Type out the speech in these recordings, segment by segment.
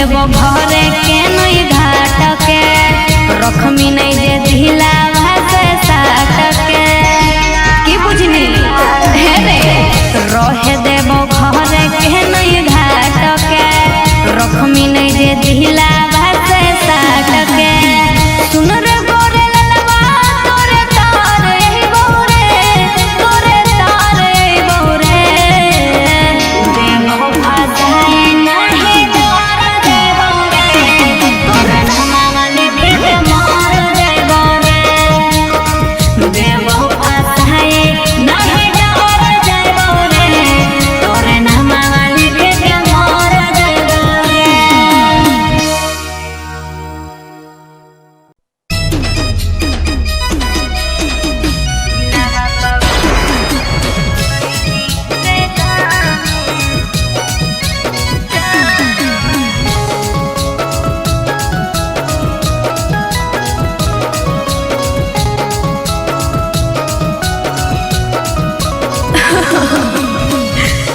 देबो घरे के नई घाट के रखमी नहीं जे ढीला भासे साट के की बुझनी हे रे रहे देबो घरे के नई घाट के रखमी नहीं जे ढीला भासे साट के सुन रे गोरे ललवा तोरे तार एही बौरे तोरे तार एही बौरे देबो भाजाए नहीं डर देबो रे तोरे नमावा लिखि के मार देबो रे देबो भाजाए नहीं डर देबो रे तोरे नमावा लिखि के मार देबो रे।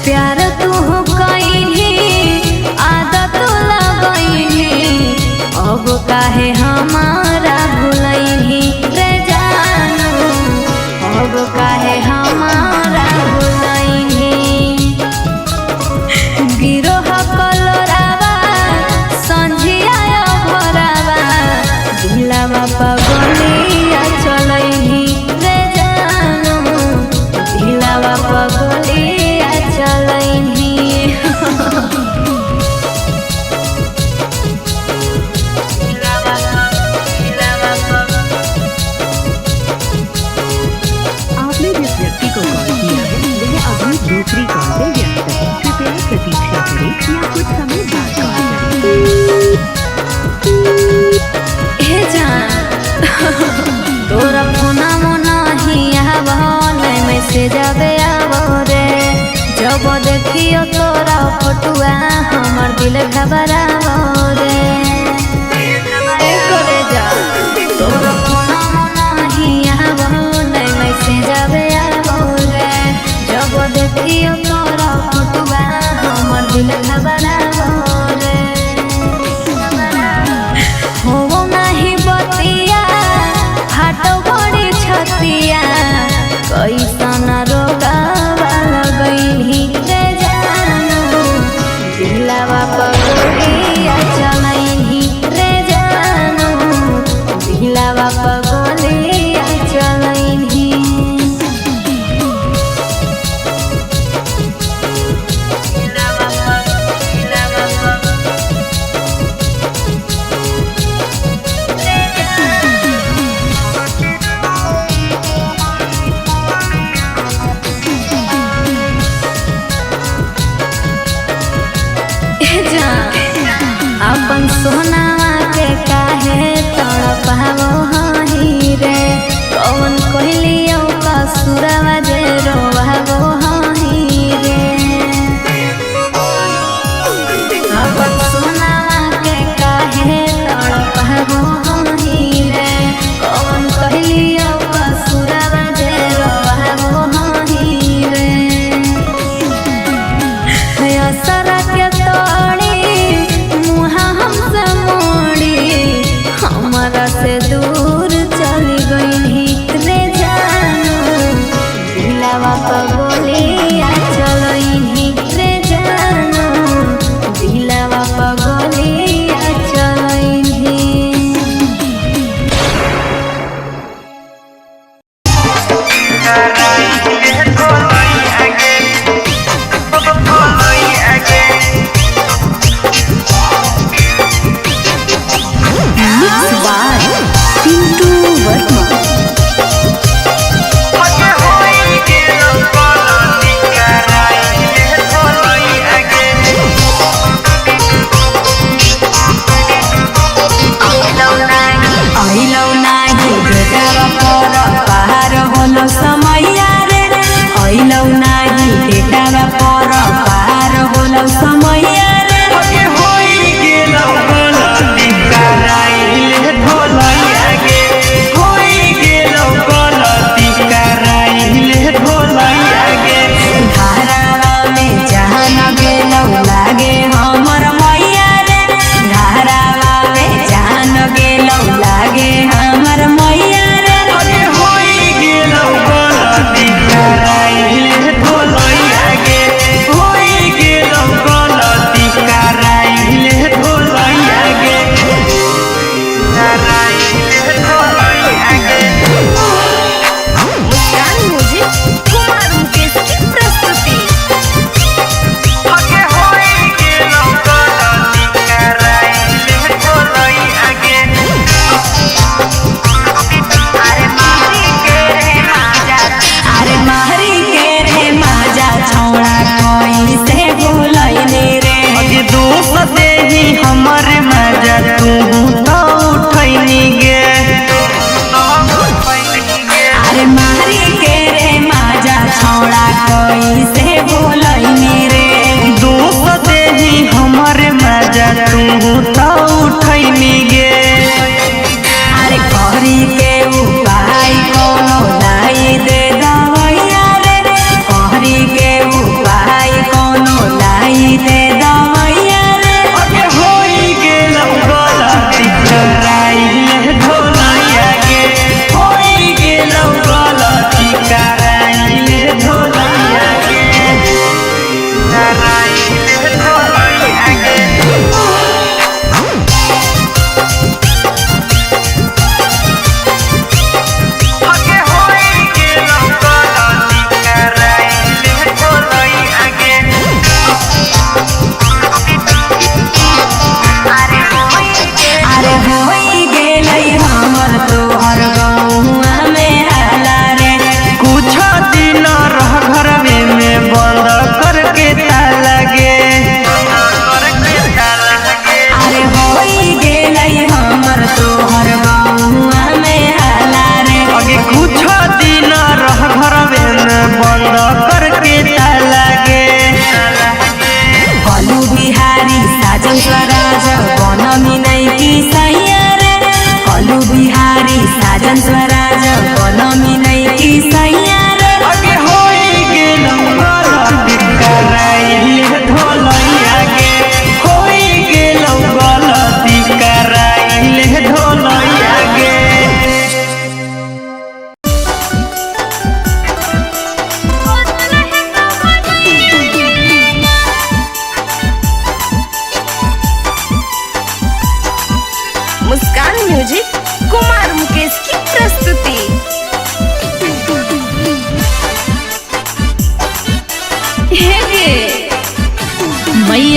प्यार तू कइली आदत लगइली अब काहे हमारा भुलइली रे जानू अब काहे हमारा भुलइली गिरोह कलोरावा संझिया भरावा दिलवा पगलिया चलइली रे जानू दिलवा पगलिया चलइली आपने जिस व्यक्ति को कॉल किया है वह अभी दूसरी कॉल पे व्यस्त है। कृपया प्रतीक्षा करें या कुछ समय बाद कॉल करें। हे जान तोरा फोना मोना ही आवो नै मैसेज आवे आवो रे जब देखियो तोरा फोटुआ हमर दिल घबरावो रे ए करे जा तोरा फोना मोना ही आवो नै मैसेज आवे आवो रे जब देखियो तोरा फोटुआ हमर दिल घबरावो रे हो नाही बतिया फाटो बड़ी छतिया कैसन रोगावा लगइली रे जानू दिलवा पगलिया चलइली रे जानू दिलवा पगलिया चलइली अपन सोनावा के काहे तड़पावो हही रे कौन कहलियो कसुरवा जे रोवावो हही रे अपन सोनावा के काहे तड़पावो हही रे कौन कहलियो कसुरवा जे रोवावो हही रे असरा के तोड़ी मुहा हमसे मोड़ी हमारा से दूर चली गई रे जानू दिलवा पगोली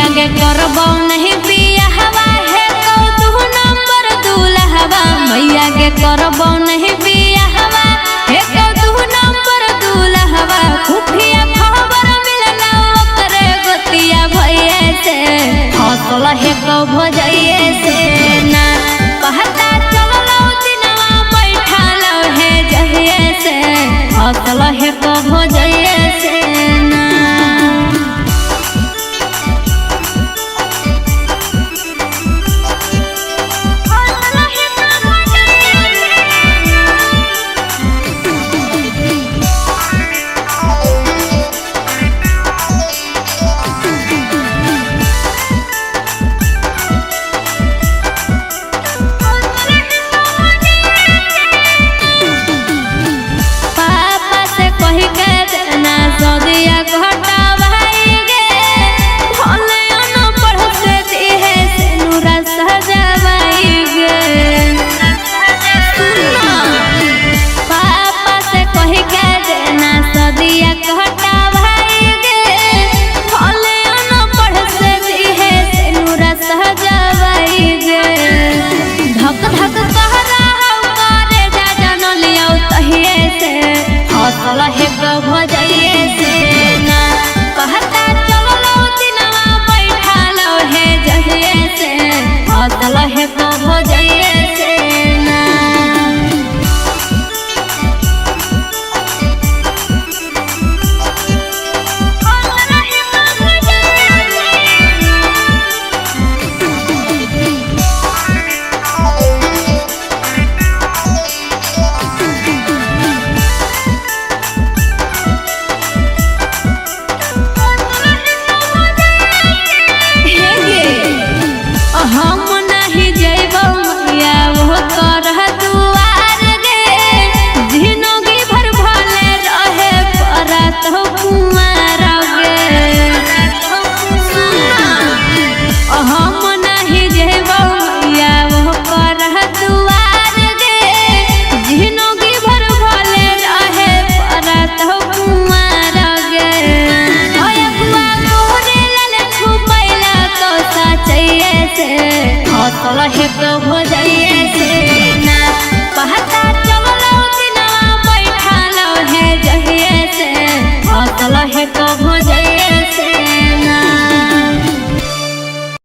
मैया के करबो नहीं बियाहवा है कौ 2 नंबर दूल्हवा मैया के करबो नहीं बियाहवा है कौ 2 नंबर दूल्हवा खुफिया खबर मिलला ओकरे गोतिया भइए से हौसल है कौ भजइए से ना पहता चललो दिनवा बैठालो है जहिए से हौसल है कौ भजइए से ना हौसल है कौ भजइए से ना कहता चललो दिनवा बैठालो है जहिए से हौसल है कौ भजइए से ना हम नहीं जइबो मैया वो करह दुआर गे जिनगी भर भले रहे परत हो कुमार गे हम नहीं जइबो मैया वो करह दुआर गे जिनगी भर भले रहे परत हो कुमार गे अयकुआ मोरे लल छुपैला तो सचइए से हौसल है कौ भजइए